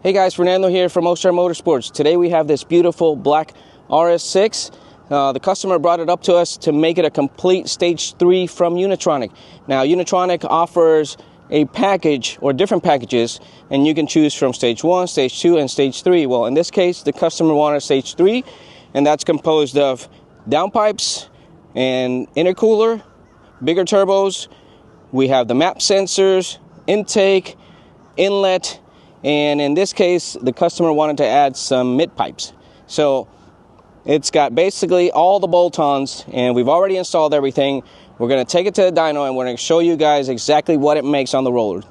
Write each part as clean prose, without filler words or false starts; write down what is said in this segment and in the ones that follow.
Hey guys, Fernando here from Ostar Motorsports. Today we have this beautiful black RS6. The customer brought it up to us to make it a complete Stage 3 from Unitronic. Now Unitronic offers a package or different packages, and you can choose from Stage 1, Stage 2, and Stage 3. Well, in this case, the customer wanted Stage 3, and that's composed of downpipes and intercooler, bigger turbos. We have the map sensors, intake, inlet, and in this case, the customer wanted to add some mid pipes. So it's got basically all the bolt-ons, and we've already installed everything. We're going to take it to the dyno, and we're going to show you guys exactly what it makes on the roller.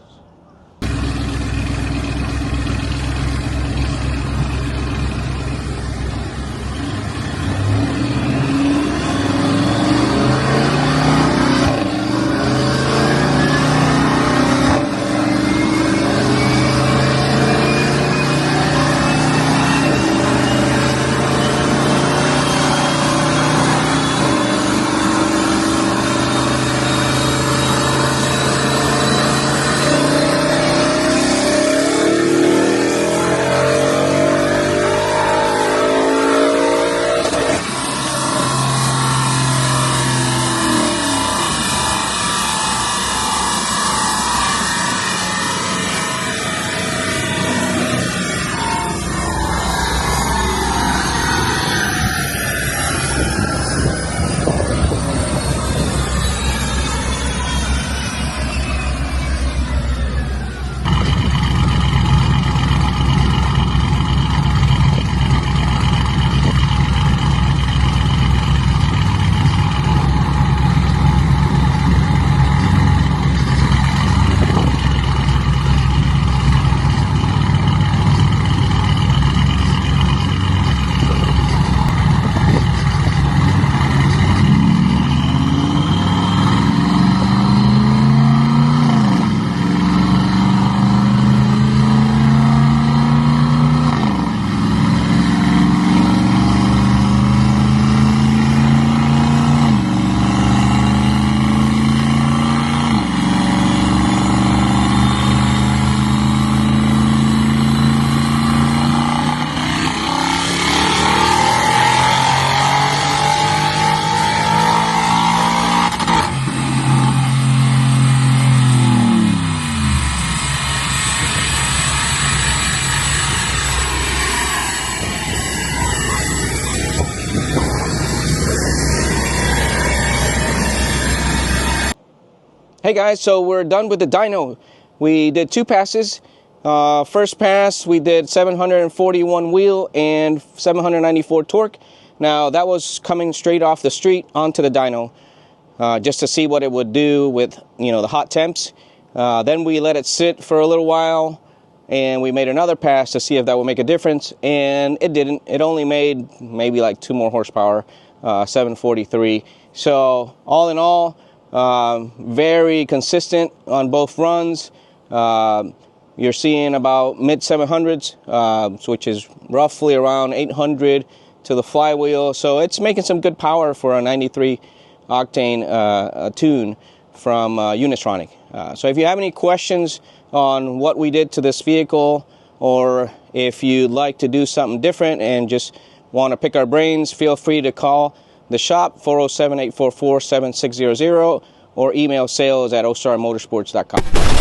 Hey guys, so we're done with the dyno. We did 2 passes. First pass we did 741 wheel and 794 torque. Now that was coming straight off the street onto the dyno, just to see what it would do with the hot temps. Then we let it sit for a little while, and we made another pass to see if that would make a difference, and it didn't. It only made maybe like 2 more horsepower, 743. So all in all, very consistent on both runs. You're seeing about mid 700s, which is roughly around 800 to the flywheel. So it's making some good power for a 93 octane tune from Unitronic. So if you have any questions on what we did to this vehicle, or if you'd like to do something different and just want to pick our brains, feel free to call the shop, 407-844-7600, or email sales@ostarmotorsports.com.